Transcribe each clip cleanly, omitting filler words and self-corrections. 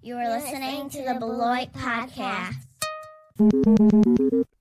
You are listening to the Beloit Podcast.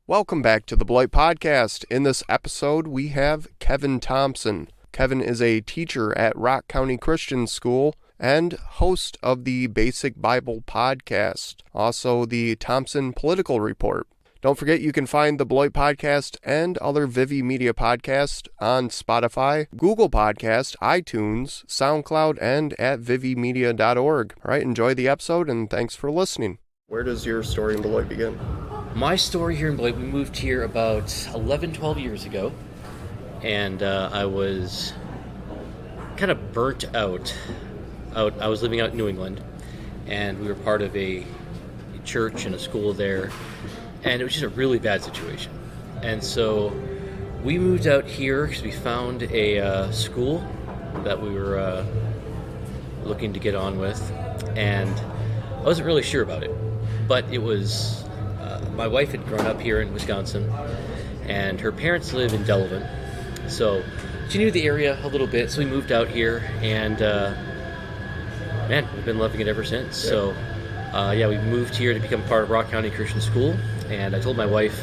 Welcome back to the Beloit Podcast. In this episode, we have Kevin Thompson. Kevin is a teacher at Rock County Christian School and host of the Basic Bible Podcast, also the Thompson Political Report. Don't forget you can find the Beloit Podcast and other Vivi Media podcasts on Spotify, Google Podcast, iTunes, Soundcloud, and at vivimedia.org. All right, enjoy the episode, and thanks for listening. Where does your story in Beloit begin? My story here in Beloit, we moved here about 12 years ago, and I was kind of burnt out. I was living out in New England, and we were part of a church and a school there. And it was just a really bad situation. And so we moved out here because we found a school that we were looking to get on with. And I wasn't really sure about it. But it was, my wife had grown up here in Wisconsin, and her parents live in Beloit. So she knew the area a little bit, so we moved out here. And man, we've been loving it ever since. So we moved here to become part of Rock County Christian School. And I told my wife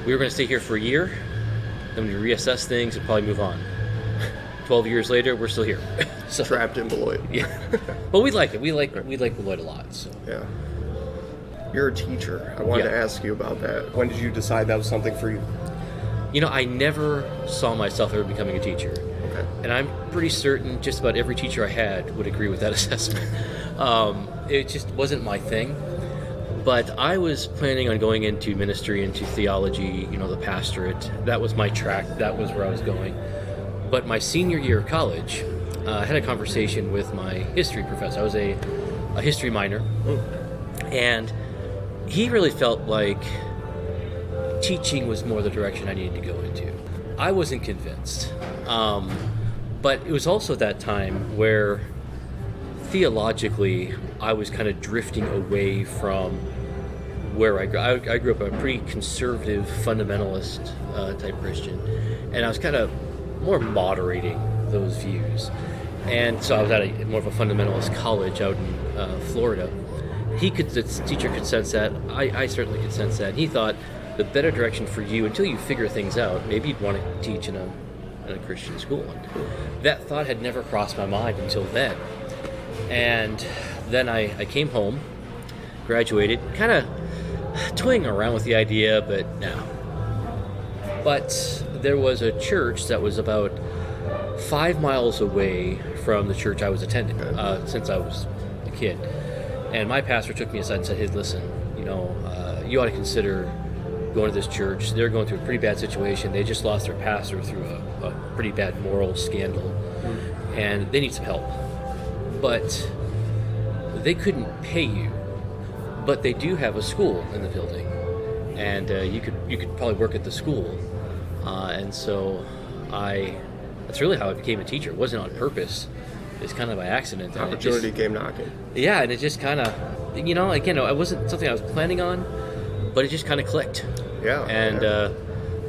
we were going to stay here for a year, then we reassess things and probably move on. 12 years later, we're still here. So, trapped in Beloit. Yeah. But we like it. We like Beloit a lot. So. Yeah. You're a teacher. I wanted to ask you about that. When did you decide that was something for you? You know, I never saw myself ever becoming a teacher. Okay. And I'm pretty certain just about every teacher I had would agree with that assessment. It just wasn't my thing. But I was planning on going into ministry, into theology, the pastorate. That was my track. That was where I was going. But my senior year of college, I had a conversation with my history professor. I was a history minor. And he really felt like teaching was more the direction I needed to go into. I wasn't convinced. But it was also that time where theologically, I was kind of drifting away from where I grew. I grew up a pretty conservative, fundamentalist type Christian, and I was kind of more moderating those views. And so I was at more of a fundamentalist college out in Florida. The teacher could sense that. I certainly could sense that. And he thought the better direction for you, until you figure things out, maybe you'd want to teach in a Christian school. And that thought had never crossed my mind until then. And then I came home, graduated, kind of toying around with the idea, but no. But there was a church that was about 5 miles away from the church I was attending since I was a kid. And my pastor took me aside and said, hey, listen, you ought to consider going to this church. They're going through a pretty bad situation. They just lost their pastor through a pretty bad moral scandal, and they need some help. But they couldn't pay you, but they do have a school in the building, and you could probably work at the school. And so that's really how I became a teacher. It wasn't on purpose. It's kind of by accident. Opportunity came knocking. Yeah, and it just kind of, again, it wasn't something I was planning on, but it just kind of clicked. Yeah. And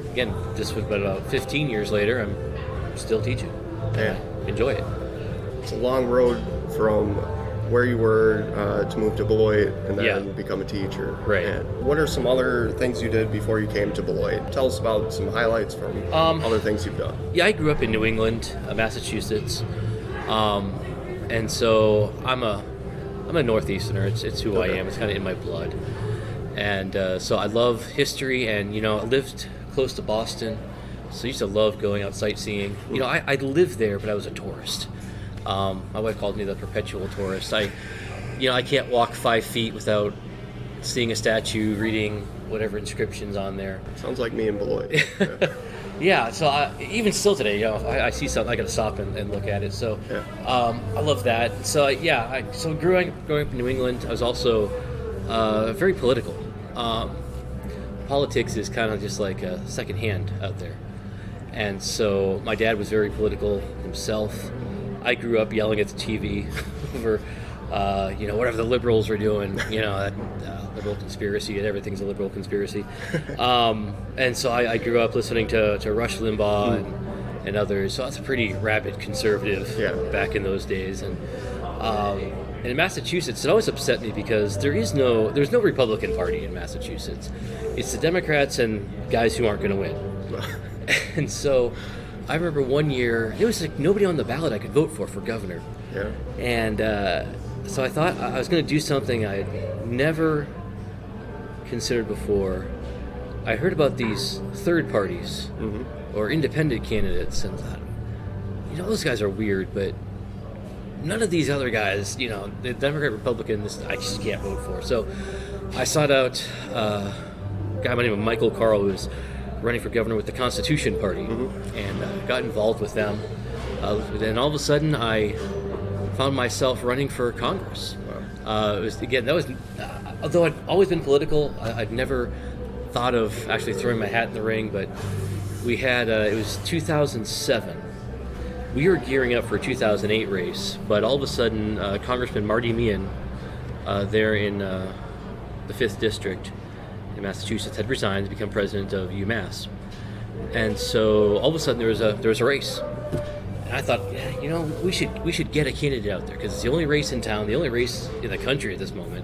again, this was about 15 years later. I'm still teaching. Yeah. Enjoy it. It's a long road from where you were to move to Beloit and then become a teacher. Right. And what are some other things you did before you came to Beloit? Tell us about some highlights from other things you've done. Yeah, I grew up in New England, Massachusetts, and so I'm a Northeasterner. It's who I am. It's kind of in my blood, and so I love history. And I lived close to Boston, so I used to love going out sightseeing. I lived there, but I was a tourist. My wife called me the perpetual tourist. I can't walk 5 feet without seeing a statue, reading whatever inscriptions on there. Sounds like me in Beloit. Yeah, so even still today, I see something, I gotta stop and look at it. So I love that. So so growing up in New England, I was also very political. Politics is kind of just like a second hand out there. And so my dad was very political himself. I grew up yelling at the TV over, whatever the liberals were doing, that liberal conspiracy, and everything's a liberal conspiracy. And so I grew up listening to Rush Limbaugh and others. So I was a pretty rabid conservative back in those days. And And in Massachusetts, it always upset me because there's no Republican Party in Massachusetts. It's the Democrats and guys who aren't going to win. And so I remember one year, it was like nobody on the ballot I could vote for governor. Yeah. And so I thought I was going to do something I had never considered before. I heard about these third parties or independent candidates and thought, those guys are weird, but none of these other guys, the Democrat, Republican, I just can't vote for. So I sought out a guy by the name of Michael Carl, who was running for governor with the Constitution Party, and got involved with them. Then all of a sudden, I found myself running for Congress. Although I'd always been political, I'd never thought of actually throwing my hat in the ring, but we had, it was 2007. We were gearing up for a 2008 race, but all of a sudden, Congressman Marty Meehan, there in the 5th District in Massachusetts, had resigned to become president of UMass. And so all of a sudden there was a race. And I thought, we should get a candidate out there, because it's the only race in town, the only race in the country at this moment.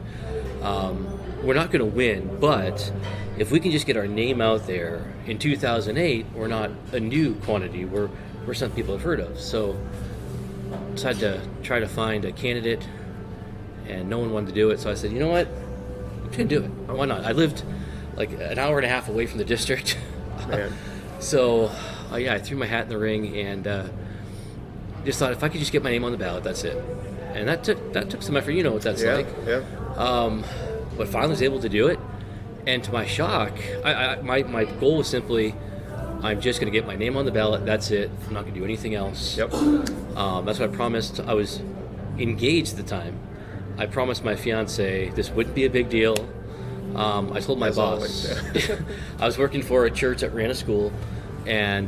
We're not going to win, but if we can just get our name out there in 2008, we're not a new quantity. We're something people have heard of. So I decided to try to find a candidate, and no one wanted to do it. So I said, you know what? I'm going to do it. Why not? I lived like an hour and a half away from the district. So I threw my hat in the ring and just thought if I could just get my name on the ballot, that's it. And that took some effort. You know what that's like. Yeah. But finally was able to do it. And to my shock, my goal was simply, I'm just going to get my name on the ballot. That's it. I'm not going to do anything else. Yep. That's what I promised. I was engaged at the time. I promised my fiance this wouldn't be a big deal. I told my boss. I was working for a church that ran a school, and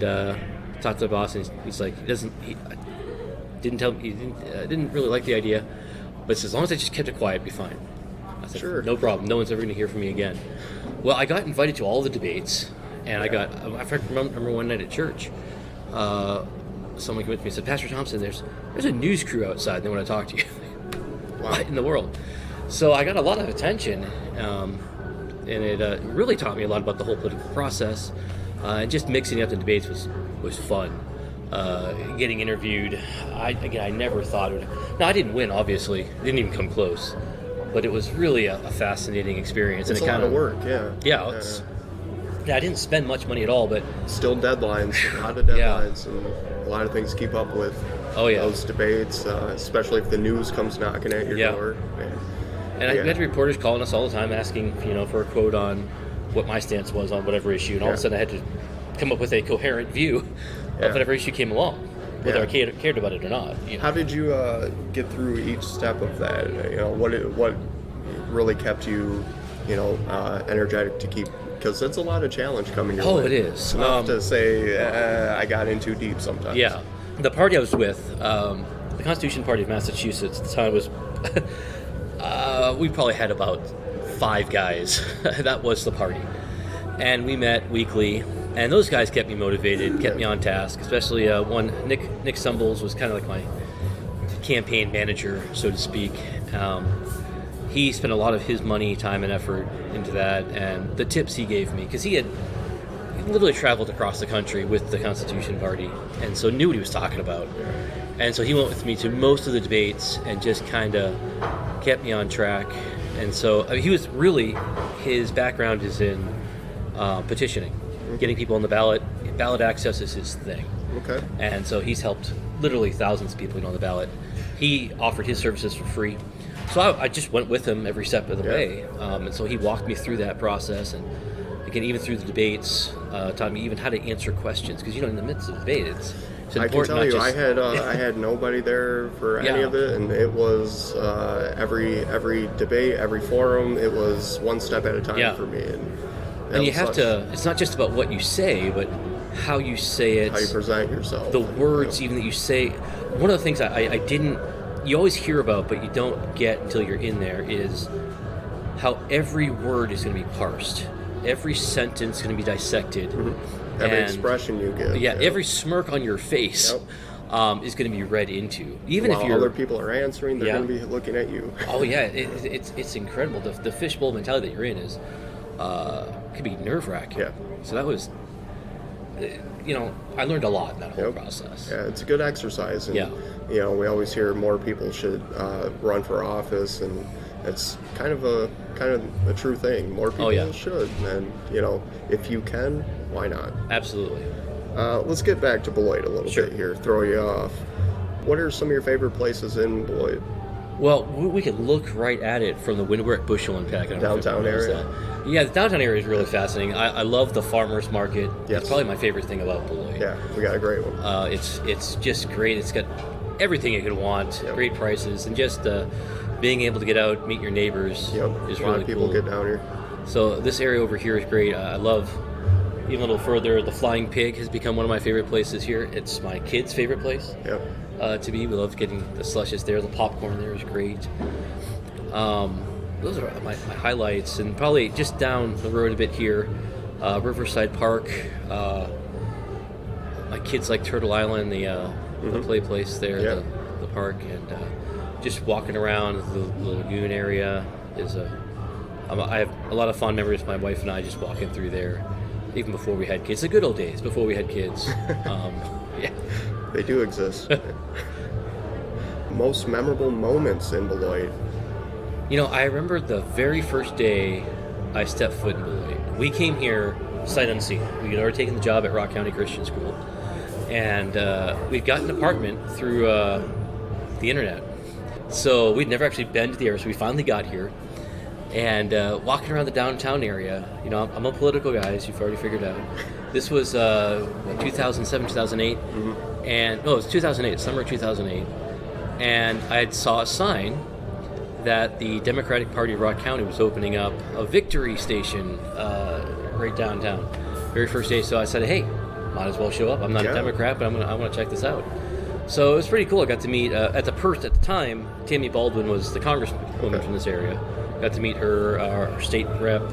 talked to the boss, and he's like, he didn't really like the idea, but says, as long as I just kept it quiet, it'd be fine. I said, sure, no problem. No one's ever going to hear from me again. Well, I got invited to all the debates. And I remember one night at church, someone came up to me and said, Pastor Thompson, there's a news crew outside, and they want to talk to you. What in the world? So I got a lot of attention, and it really taught me a lot about the whole political process, and just mixing up the debates was fun. Getting interviewed, I never thought it would. Now, I didn't win, obviously. Didn't even come close. But it was really a fascinating experience. It's and a lot of work, Yeah, I didn't spend much money at all, but still deadlines, a lot of deadlines, and a lot of things to keep up with. Those debates, especially if the news comes knocking at your door. And I had reporters calling us all the time asking, for a quote on what my stance was on whatever issue, and all of a sudden I had to come up with a coherent view of whatever issue came along, whether I cared about it or not. How did you get through each step of that? What really kept you, energetic to keep? Because it's a lot of challenge coming your way. Oh, it is. It's enough to say, I got in too deep sometimes. Yeah. The party I was with, the Constitution Party of Massachusetts, at the time was, we probably had about 5 guys. That was the party. And we met weekly, and those guys kept me motivated, kept me on task, especially one, Nick Sumbles was kind of like my campaign manager, so to speak. He spent a lot of his money, time, and effort into that, and the tips he gave me, because he literally traveled across the country with the Constitution Party, and so knew what he was talking about. And so he went with me to most of the debates and just kind of kept me on track. And so he was really, his background is in petitioning, getting people on the ballot. Ballot access is his thing. Okay. And so he's helped literally thousands of people get on the ballot. He offered his services for free. So I just went with him every step of the way. And so he walked me through that process. And again, even through the debates, taught me even how to answer questions. Because, in the midst of the debate, it's I can tell you, I had nobody there for any of it. And it was every debate, every forum, it was one step at a time for me. And you have to, it's not just about what you say, but how you say it. How you present yourself. The words even that you say. One of the things I didn't, you always hear about, but you don't get until you're in there, is how every word is going to be parsed. Every sentence is going to be dissected. Mm-hmm. Every expression you give. Every smirk on your face. is going to be read into. Even While if you're other people are answering, they're going to be looking at you. Oh yeah, it's incredible. The fishbowl mentality that you're in is could be nerve-wracking. Yeah. So that was, I learned a lot in that whole process. Yeah, it's a good exercise. And, we always hear more people should run for office, and it's kind of a true thing. More people should, and if you can, why not? Absolutely. Let's get back to Beloit a little bit here. Throw you off. What are some of your favorite places in Beloit? Well, we could look right at it from the window. We're at Bushel and Peck. Downtown area. Yeah, the downtown area is really fascinating. I love the farmers market. Yes. It's probably my favorite thing about Beloit. Yeah, we got a great one. It's just great. It's got everything you could want. Yep. Great prices, and just being able to get out, meet your neighbors is really cool. A lot of people get down here. So this area over here is great. I love. Even a little further, the Flying Pig has become one of my favorite places here. It's my kids' favorite place to be. We love getting the slushes there. The popcorn there is great. Those are my highlights. And probably just down the road a bit here, Riverside Park. My kids like Turtle Island, the play place there, the park. And just walking around the lagoon area is I have a lot of fond memories of my wife and I just walking through there. Even before we had kids, the good old days before we had kids. They do exist. Most memorable moments in Beloit. I remember the very first day I stepped foot in Beloit. We came here sight unseen. We had already taken the job at Rock County Christian School, and we'd got an apartment through the internet. So we'd never actually been to the area, so we finally got here. And walking around the downtown area, I'm a political guy, as you've already figured out. This was 2007, 2008, and no, it was 2008, summer 2008. And I saw a sign that the Democratic Party of Rock County was opening up a victory station right downtown. Very first day, so I said, hey, might as well show up. I'm not a Democrat, but I want to check this out. So it was pretty cool. I got to meet at the time, Tammy Baldwin was the congresswoman from this area. Got to meet her, our state rep,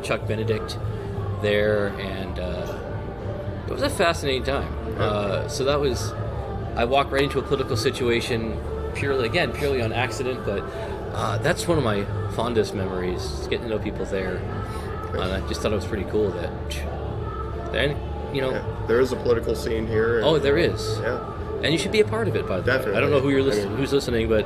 Chuck Benedict, there, and it was a fascinating time. So that was, I walked right into a political situation purely on accident, but that's one of my fondest memories, just getting to know people there. And I just thought it was pretty cool that, there is a political scene here. And, there is. Yeah. And you should be a part of it, by the way. I don't know who's listening, but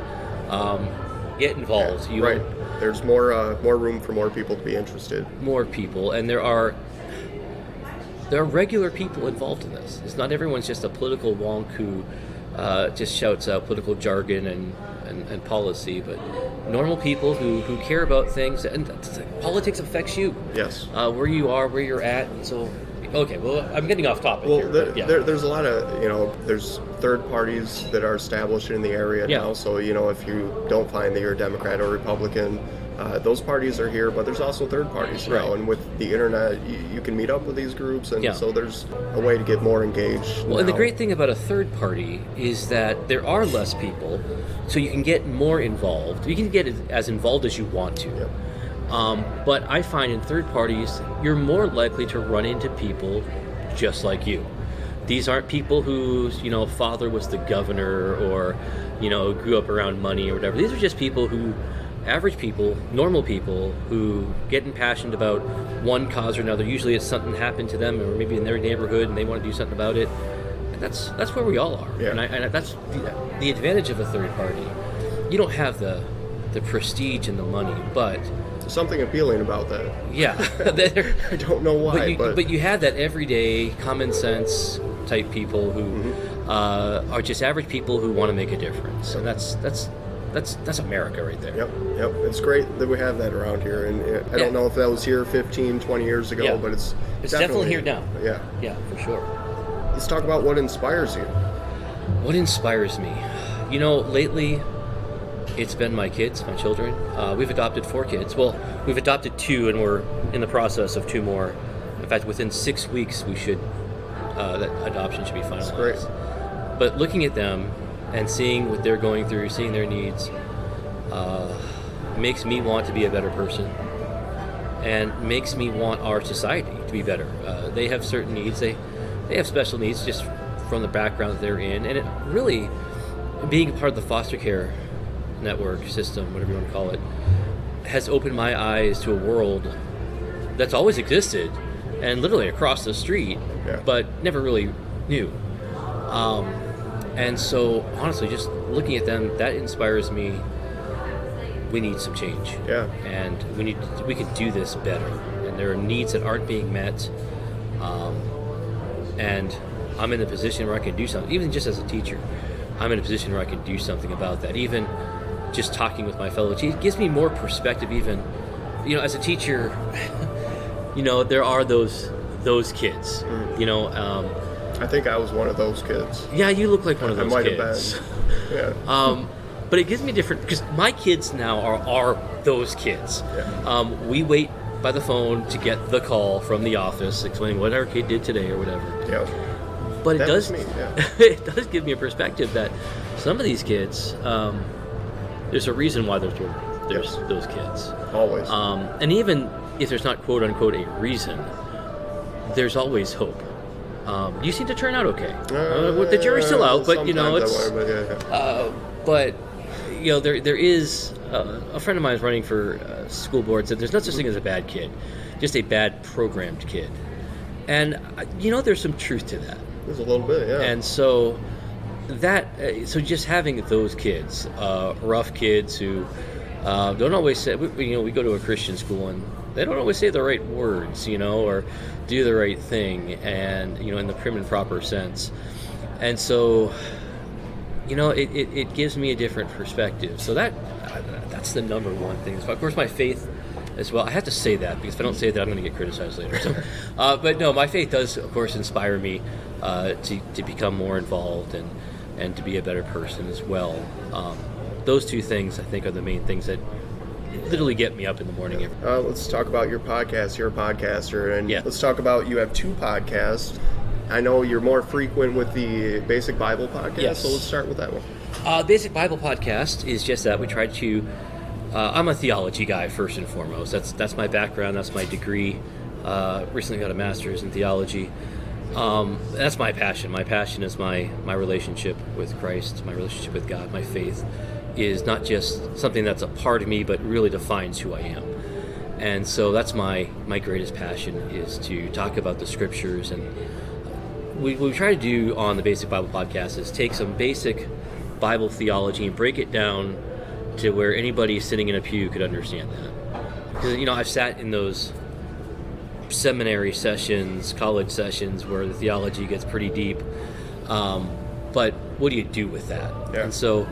get involved. Right. There's more room for more people to be interested. More people, and there are regular people involved in this. It's not everyone's just a political wonk who just shouts out political jargon and policy, but normal people who care about things, and politics affects you. Yes. Where you are, where you're at, and so. Okay, well, I'm getting off topic here. There's a lot of, there's third parties that are established in the area now. So, if you don't find that you're a Democrat or Republican, those parties are here, but there's also third parties now. And with the internet, you can meet up with these groups, and so there's a way to get more engaged. Well, and the great thing about a third party is that there are less people, so you can get more involved. You can get as involved as you want to. Yep. But I find in third parties, you're more likely to run into people just like you. These aren't people whose, father was the governor or, grew up around money or whatever. These are just people average people, normal people who get impassioned about one cause or another. Usually it's something happened to them or maybe in their neighborhood and they want to do something about it. And that's where we all are. Yeah. And that's the advantage of a third party. You don't have the prestige and the money, but something appealing about that. Yeah. I don't know why, but you have that everyday common sense type people who are just average people who want to make a difference. And that's America right there. Yep. It's great that we have that around here. And I don't know if that was here 15, 20 years ago, but it's definitely here now. Yeah, for sure. Let's talk about what inspires you. What inspires me? Lately, it's been my kids, my children. We've adopted 4 kids. Well, we've adopted 2, and we're in the process of 2 more. In fact, within 6 weeks, that adoption should be finalized. That's great. But looking at them and seeing what they're going through, seeing their needs, makes me want to be a better person, and makes me want our society to be better. They have certain needs. They have special needs, just from the background that they're in, and it really, being a part of the foster care network system, whatever you want to call it, has opened my eyes to a world that's always existed and literally across the street, but never really knew. And so, honestly, just looking at them, that inspires me. We need some change. Yeah. And we can do this better. And there are needs that aren't being met. And I'm in a position where I can do something. Even just as a teacher, I'm in a position where I can do something about that. Even just talking with my fellow teachers gives me more perspective. Even, as a teacher, there are those kids. I think I was one of those kids. Yeah, you look like one of those kids. I might have been. Yeah. But it gives me different, because my kids now are those kids. Yeah. We wait by the phone to get the call from the office explaining what our kid did today or whatever. Yeah. But it does give me a perspective that some of these kids, there's a reason why there's those kids. Always. And even if there's not quote unquote a reason, there's always hope. You seem to turn out okay. The jury's still out, but there is a friend of mine is running for school board, said there's no such thing as a bad kid, just a bad programmed kid. And there's some truth to that. There's a little bit, yeah. And so so just having those kids, rough kids who don't always say, we go to a Christian school and they don't always say the right words, or do the right thing, and in the prim and proper sense. And so, it gives me a different perspective. So that's the number one thing. Of course, my faith as well. I have to say that, because if I don't say that, I'm going to get criticized later. So, but no, my faith does, of course, inspire me to become more involved and to be a better person as well. Those two things, I think, are the main things that literally get me up in the morning. Let's talk about your podcast. You're a podcaster, and let's talk about, you have two podcasts. I know you're more frequent with the Basic Bible Podcast, so let's start with that one. Basic Bible Podcast is just that we try to, I'm a theology guy first and foremost. That's my background, that's my degree. Recently got a master's in theology. That's my passion. My passion is my relationship with Christ, my relationship with God, my faith is not just something that's a part of me, but really defines who I am. And so that's my greatest passion, is to talk about the scriptures. And what we try to do on the Basic Bible Podcast is take some basic Bible theology and break it down to where anybody sitting in a pew could understand that. Because, I've sat in those seminary sessions, college sessions, where the theology gets pretty deep. But what do you do with that? Yeah. And so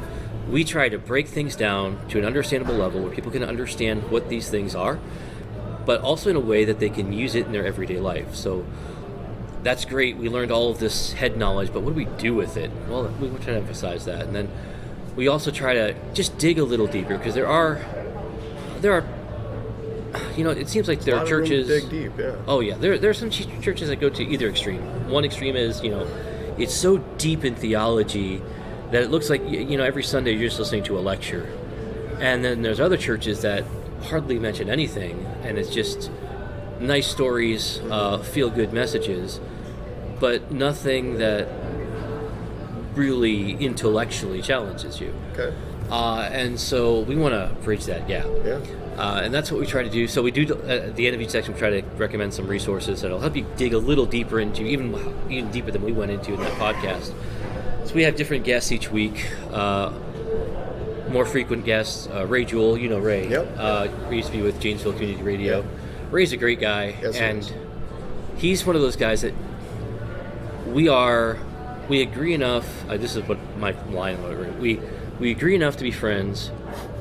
we try to break things down to an understandable level where people can understand what these things are, but also in a way that they can use it in their everyday life. So that's great. We learned all of this head knowledge, but what do we do with it? Well, we try to emphasize that. And then we also try to just dig a little deeper, because there are it seems like there are churches. Dig deep, yeah. Oh yeah, there are some churches that go to either extreme. One extreme is, it's so deep in theology that it looks like, every Sunday you're just listening to a lecture. And then there's other churches that hardly mention anything, and it's just nice stories, feel-good messages, but nothing that really intellectually challenges you. Okay. And so we want to bridge that gap. Yeah. And that's what we try to do. So we do, at the end of each section, we try to recommend some resources that'll help you dig a little deeper into, even deeper than we went into in that podcast. So we have different guests each week, more frequent guests. Ray Jewell, Ray. Yep. We used to be with Janesville Community Radio. Yep. Ray's a great guy, and he's one of those guys that we agree enough. This is what my line was. We agree enough to be friends.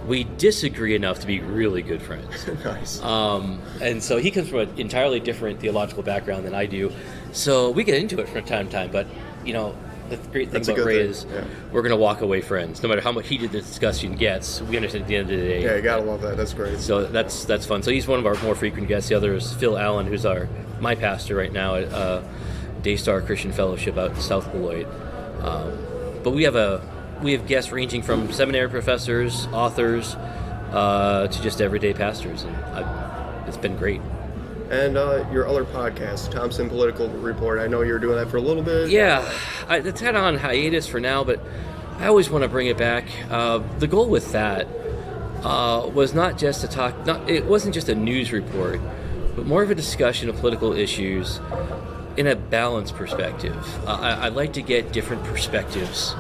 We disagree enough to be really good friends. Nice. And so he comes from an entirely different theological background than I do. So we get into it from time to time, but the great thing about Ray is we're going to walk away friends. No matter how much heated the discussion gets, we understand at the end of the day. Yeah, you got to love that. That's great. So that's fun. So he's one of our more frequent guests. The other is Phil Allen, who's my pastor right now at Daystar Christian Fellowship out in South Beloit. But we have guests ranging from seminary professors, authors, to just everyday pastors, and it's been great. and your other podcast, Thompson Political Report. I know you were doing that for a little bit. Yeah, it's kind of on hiatus for now, but I always want to bring it back. The goal with that was not just to talk. It wasn't just a news report, but more of a discussion of political issues in a balanced perspective. I like to get different perspectives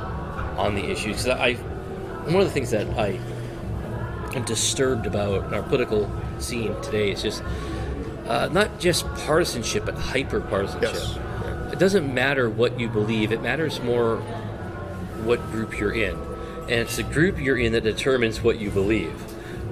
on the issues. One of the things that I am disturbed about our political scene today is just not just partisanship, but hyper-partisanship. Yes. It doesn't matter what you believe. It matters more what group you're in. And it's the group you're in that determines what you believe.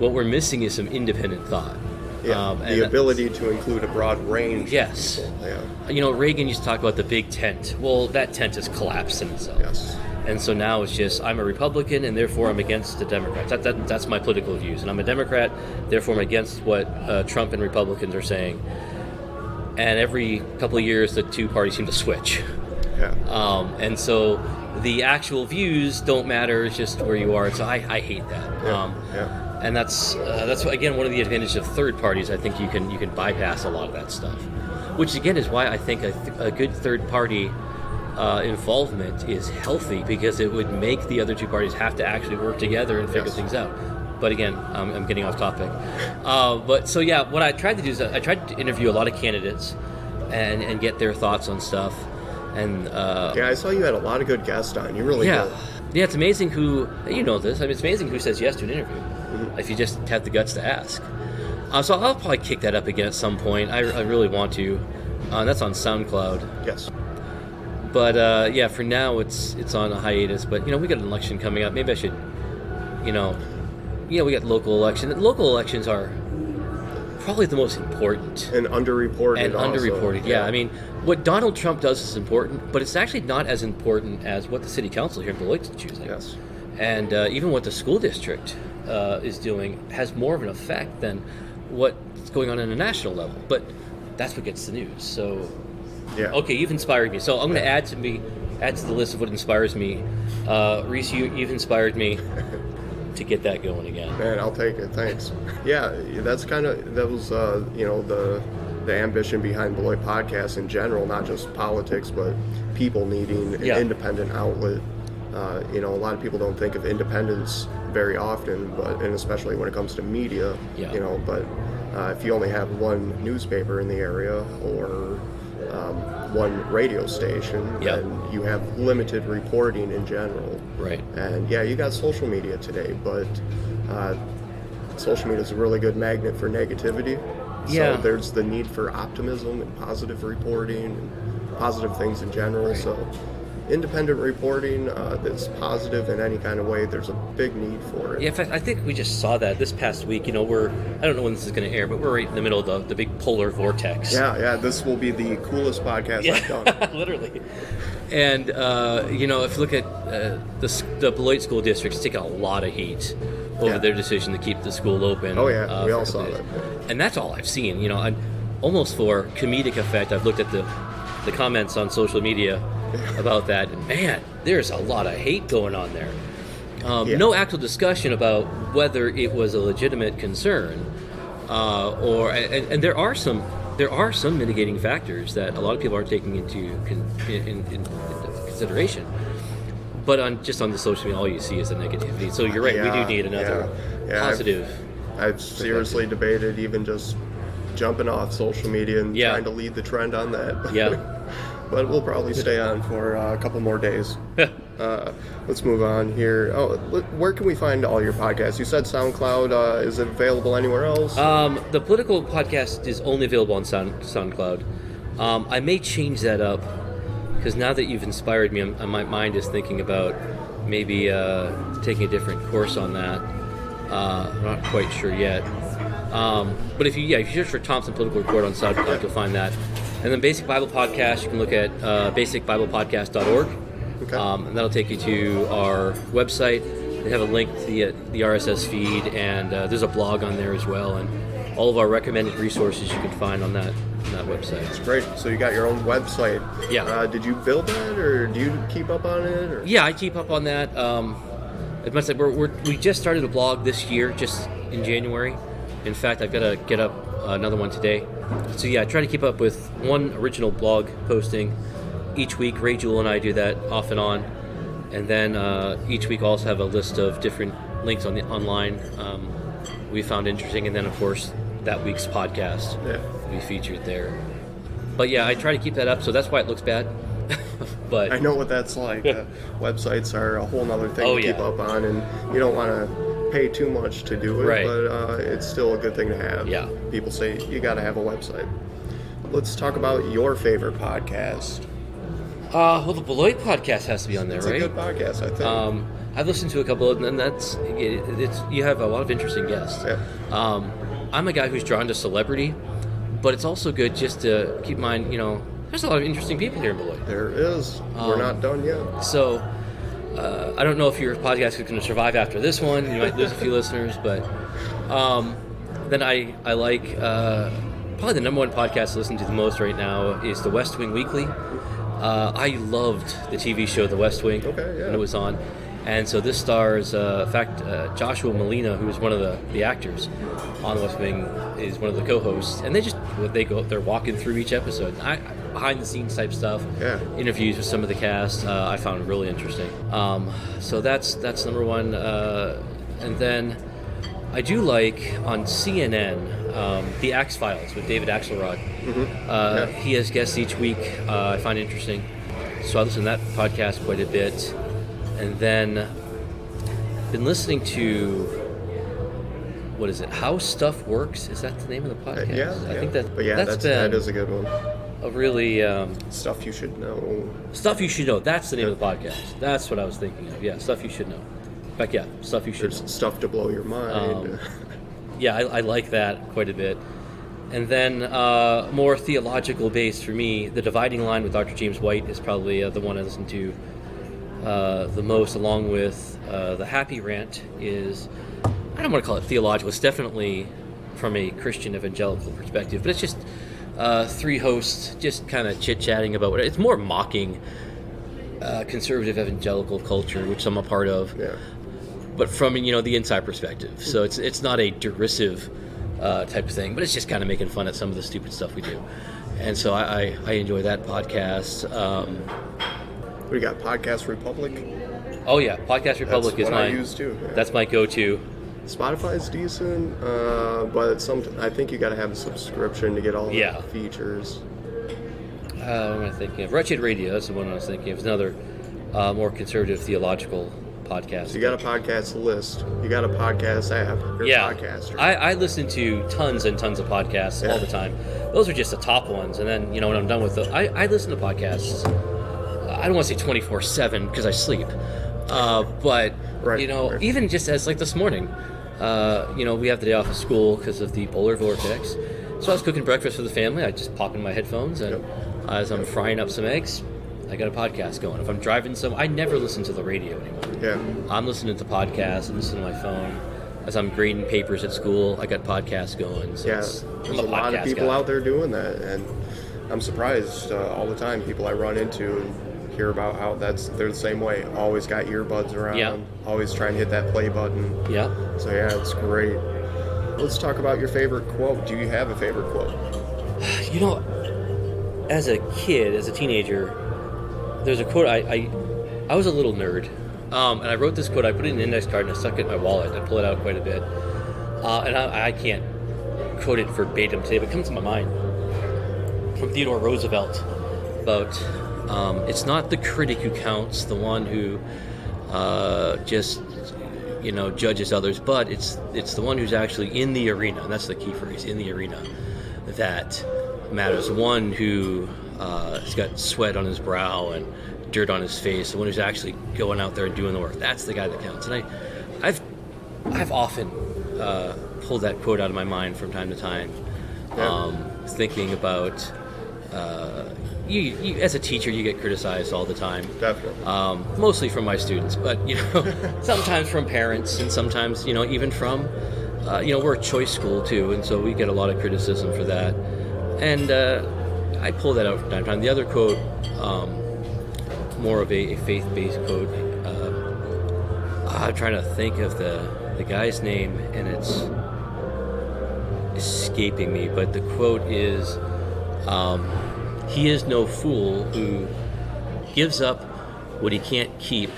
What we're missing is some independent thought. Yeah, the ability to include a broad range. Yes. Of people. Yeah. You know, Reagan used to talk about the big tent. Well, that tent has collapsed in itself. Yes. And so now it's just, I'm a Republican, and therefore I'm against the Democrats. That's my political views. And I'm a Democrat, therefore I'm against what Trump and Republicans are saying. And every couple of years, the two parties seem to switch. Yeah. And so the actual views don't matter. It's just where you are. So I hate that. Yeah. And that's again one of the advantages of third parties. I think you can bypass a lot of that stuff, which again is why I think a good third party involvement is healthy, because it would make the other two parties have to actually work together and figure things out. But again, I'm getting off topic. But so yeah, what I tried to do is I tried to interview a lot of candidates and get their thoughts on stuff. And yeah, I saw you had a lot of good guests on. You really did. Yeah, it's amazing it's amazing who says yes to an interview if you just have the guts to ask. So I'll probably kick that up again at some point. I really want to. That's on Soundcloud. Yes. But yeah, for now it's on a hiatus. But we got an election coming up. Maybe I should, we got local elections. Local elections are probably the most important and underreported. Yeah, I mean, what Donald Trump does is important, but it's actually not as important as what the city council here in Beloit is choosing. Yes. And even what the school district is doing has more of an effect than what's going on a national level. But that's what gets the news. So, yeah. Okay, you've inspired me. So I'm going to add to the list of what inspires me. Reese, you've inspired me to get that going again. Man, I'll take it. Thanks. Yeah, that was the ambition behind Beloit Podcast in general, not just politics, but people needing an independent outlet. A lot of people don't think of independence very often, and especially when it comes to media. Yeah. But if you only have one newspaper in the area or one radio station, then you have limited reporting in general. Right. And yeah, you got social media today, but social media is a really good magnet for negativity. Yeah. So there's the need for optimism and positive reporting and positive things in general. Right. So independent reporting that's positive in any kind of way, there's a big need for it. Yeah, in fact, I think we just saw that this past week. I don't know when this is going to air, but we're right in the middle of the big polar vortex. Yeah, this will be the coolest podcast I've done. Literally. And, if you look at the Beloit school district, it's taken a lot of heat over their decision to keep the school open. Oh, yeah, we all saw that. And that's all I've seen. Almost for comedic effect, I've looked at the comments on social media about that, and man, there's a lot of hate going on there. No actual discussion about whether it was a legitimate concern, and there are some mitigating factors that a lot of people are taking into consideration. But on the social media, all you see is the negativity. So you're right, we do need another positive. I've seriously debated even just jumping off social media and trying to lead the trend on that. Yeah. But we'll probably stay on for a couple more days. Let's move on here. Where can we find all your podcasts? You said SoundCloud. Is it available anywhere else? The Political Podcast is only available on SoundCloud. I may change that up, because now that you've inspired me, my mind is thinking about maybe taking a different course on that. I'm not quite sure yet. But if you search for Thompson Political Report on SoundCloud, you'll find that. And then Basic Bible Podcast, you can look at basicbiblepodcast.home.blog. Okay. And that'll take you to our website. They have a link to the RSS feed, and there's a blog on there as well. And all of our recommended resources you can find on that website. That's great. So you got your own website. Yeah. Did you build that, or do you keep up on it? Or? Yeah, I keep up on that. It must say we just started a blog this year, just in January. In fact, I've got to get up another one today. So yeah, I try to keep up with one original blog posting each week. Ray Jewell and I do that off and on. And then each week I also have a list of different links online we found interesting. And then, of course, that week's podcast will be featured there. But yeah, I try to keep that up, so that's why it looks bad. But I know what that's like. Websites are a whole nother thing to keep up on, and you don't want to pay too much to do it, right. But it's still a good thing to have. Yeah. People say you got to have a website. Let's talk about your favorite podcast. Well, the Beloit podcast has to be on there, right? It's a good podcast, I think. I've listened to a couple of them, and it's you have a lot of interesting guests. Yeah. I'm a guy who's drawn to celebrity, but it's also good just to keep in mind, there's a lot of interesting people here in Beloit. There is. We're not done yet. So, I don't know if your podcast is going to survive after this one. You might lose a few listeners, but then I like probably the number one podcast I listen to the most right now is the West Wing Weekly. I loved the TV show The West Wing when it was on. And so this stars, in fact, Joshua Malina, who is one of the actors on The West Wing, is one of the co-hosts. And they're walking through each episode. Behind the scenes type stuff, interviews with some of the cast, I found really interesting. So that's number one. And then I do like on CNN, The Axe Files with David Axelrod. Mm-hmm. He has guests each week. I find interesting. So I listen to that podcast quite a bit. And then been listening to, what is it? How Stuff Works? Is that the name of the podcast? I think that is a good one. A really Stuff You Should Know. Stuff You Should Know. That's the name of the podcast. That's what I was thinking of. Yeah, Stuff You Should Know. In fact, Stuff You Should Know. Stuff to blow your mind. I like that quite a bit. And then more theological based for me, The Dividing Line with Dr. James White is probably the one I listen to the most, along with the Happy Rant is, I don't want to call it theological, it's definitely from a Christian evangelical perspective, but it's just three hosts just kind of chit-chatting about it's more mocking conservative evangelical culture, which I'm a part of, but from the inside perspective. So it's not a derisive type of thing, but it's just kind of making fun at some of the stupid stuff we do. And so I enjoy that podcast. We got Podcast Republic. Oh yeah, Podcast Republic is my. I use too. Yeah. That's my go-to. Spotify's decent, but I think you got to have a subscription to get all the features. What am I thinking of? Wretched Radio. That's the one I was thinking of. It's another more conservative theological podcast. So you got a podcast list. You got a podcast app. You're a podcaster. I listen to tons and tons of podcasts all the time. Those are just the top ones, and then when I'm done with those, I listen to podcasts. I don't want to say 24/7 because I sleep, but even just as like this morning, we have the day off of school because of the polar vortex. So I was cooking breakfast for the family. I just pop in my headphones, and as I'm frying up some eggs, I got a podcast going. If I'm driving I never listen to the radio anymore. Yeah, I'm listening to podcasts and listening to my phone. As I'm grading papers at school, I got podcasts going. So there's a lot of people out there doing that, and I'm surprised all the time. People I run into hear about how they're the same way. Always got earbuds around. Always trying to hit that play button. So it's great. Let's talk about your favorite quote. Do you have a favorite quote? As a kid, as a teenager, there's a quote. I was a little nerd, and I wrote this quote. I put it in an index card and I stuck it in my wallet. I pull it out quite a bit, and I can't quote it verbatim today, but it comes to my mind from Theodore Roosevelt about. It's not the critic who counts, the one who just judges others, but it's the one who's actually in the arena, and that's the key phrase, in the arena, that matters. One who has got sweat on his brow and dirt on his face, the one who's actually going out there and doing the work. That's the guy that counts. And I've often pulled that quote out of my mind from time to time, thinking about. You as a teacher, you get criticized all the time. Definitely. Mostly from my students, but sometimes from parents, and sometimes even from we're a choice school too, and so we get a lot of criticism for that. And I pull that out from time to time. The other quote, more of a faith-based quote. I'm trying to think of the guy's name, and it's escaping me, but the quote is, he is no fool who gives up what he can't keep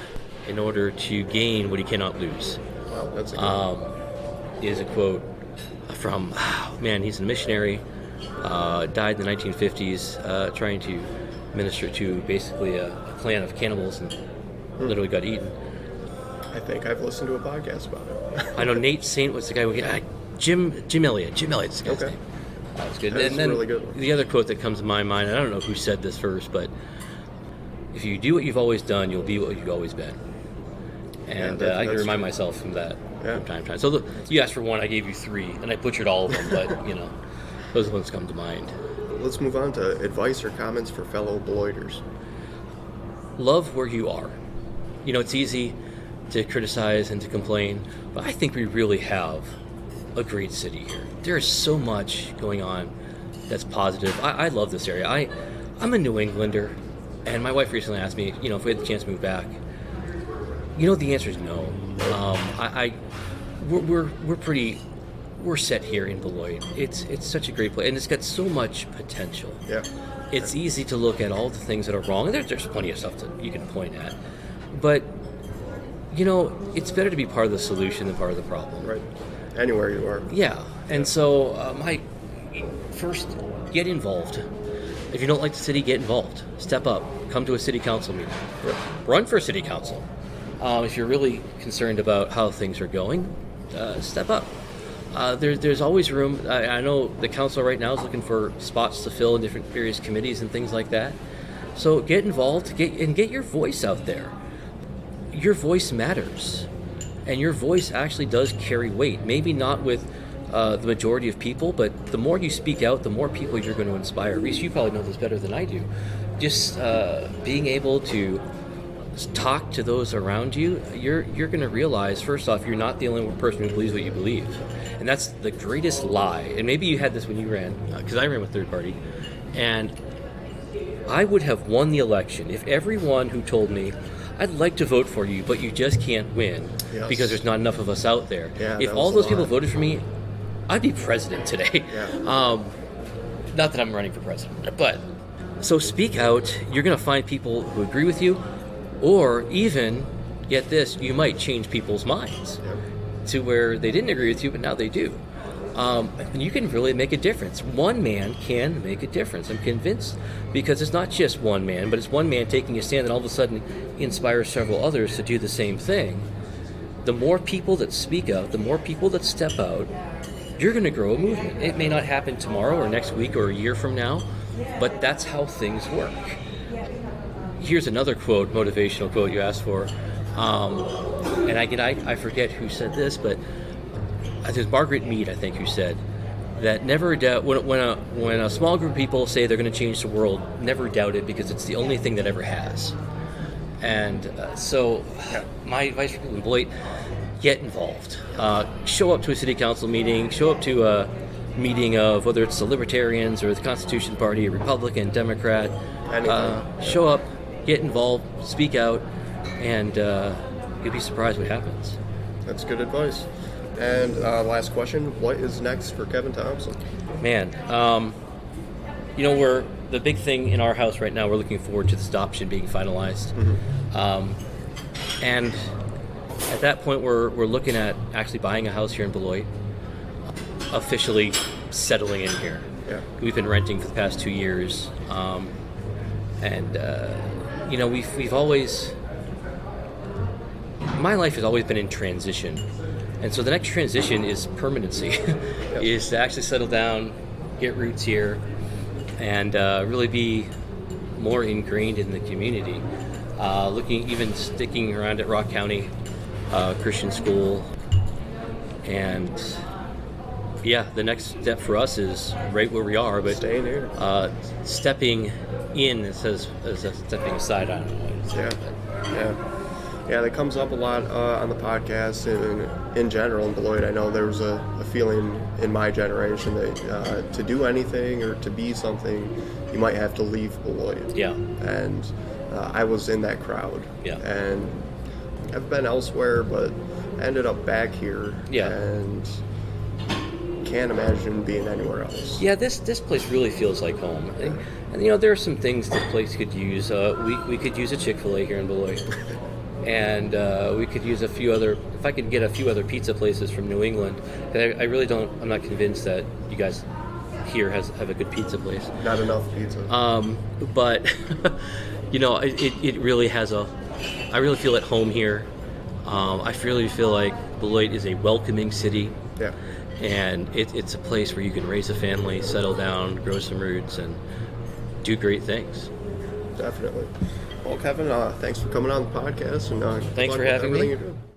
in order to gain what he cannot lose. Wow, that's a good is a quote from, he's a missionary, died in the 1950s, trying to minister to basically a clan of cannibals, and literally got eaten. I think I've listened to a podcast about it. I know Nate Saint was the guy. Jim Elliott. Jim Elliott's the guy's name. That was good. That's and then really good. The other quote that comes to my mind, I don't know who said this first, but if you do what you've always done, you'll be what you've always been. And I can remind myself from that from time to time. So you asked for one, I gave you three, and I butchered all of them, but those are the ones come to mind. Let's move on to advice or comments for fellow Beloiters. Love where you are. It's easy to criticize and to complain, but I think we really have a great city here. There is so much going on that's positive. I love this area. I'm a New Englander, and my wife recently asked me, if we had the chance to move back. The answer is no. We're set here in Beloit. It's such a great place, and it's got so much potential. Yeah. It's easy to look at all the things that are wrong, and there's plenty of stuff that you can point at. But, it's better to be part of the solution than part of the problem. Right. Anywhere you are. Yeah. And so, first, get involved. If you don't like the city, get involved. Step up. Come to a city council meeting. Yep. Run for city council. If you're really concerned about how things are going, step up. There's always room. I know the council right now is looking for spots to fill in different various committees and things like that. So get involved, get your voice out there. Your voice matters, and your voice actually does carry weight. Maybe not with the majority of people, but the more you speak out, the more people you're going to inspire. Reese, you probably know this better than I do. Just being able to talk to those around you, you're going to realize, first off, you're not the only person who believes what you believe. And that's the greatest lie. And maybe you had this when you ran, because I ran with third party. And I would have won the election if everyone who told me, I'd like to vote for you, but you just can't win because there's not enough of us out there. Yeah, if all those people voted for me, I'd be president today. Yeah. Not that I'm running for president, but so speak out. You're going to find people who agree with you, or even, get this, you might change people's minds to where they didn't agree with you, but now they do. And you can really make a difference. One man can make a difference, I'm convinced, because it's not just one man, but it's one man taking a stand that all of a sudden inspires several others to do the same thing. The more people that speak out, the more people that step out, you're going to grow a movement. It may not happen tomorrow or next week or a year from now, but that's how things work. Here's another quote, motivational quote you asked for. And I forget who said this, but there's Margaret Mead, I think, who said that never doubt when a small group of people say they're going to change the world, never doubt it, because it's the only thing that ever has. And so my advice for people in Beloit, get involved. Show up to a city council meeting, show up to a meeting of whether it's the Libertarians or the Constitution Party, a Republican, Democrat. Show up, get involved, speak out, and you'll be surprised what happens. That's good advice. And last question, what is next for Kevin Thompson? Man, we're the big thing in our house right now, we're looking forward to this adoption being finalized. Mm-hmm. And at that point, we're looking at actually buying a house here in Beloit, officially settling in here. Yeah. We've been renting for the past 2 years. We've always, my life has always been in transition. And so the next transition is permanency, is to actually settle down, get roots here, and really be more ingrained in the community. Sticking around at Rock County Christian School. And the next step for us is right where we are, but staying here. Stepping in as stepping aside, I don't know. Yeah, that comes up a lot on the podcast and in general in Beloit. I know there was a feeling in my generation that to do anything or to be something, you might have to leave Beloit. Yeah. And I was in that crowd. Yeah. And I've been elsewhere, but I ended up back here. Yeah. And can't imagine being anywhere else. Yeah, this place really feels like home. And there are some things this place could use. We could use a Chick-fil-A here in Beloit. And we could use a few other, if I could get a few other pizza places from New England. I'm not convinced that you guys here have a good pizza place. Not enough pizza. But, it really has I really feel at home here. I really feel like Beloit is a welcoming city. Yeah. And it's a place where you can raise a family, settle down, grow some roots, and do great things. Definitely. Well, Kevin, thanks for coming on the podcast, and thanks for having me. Everything you're doing.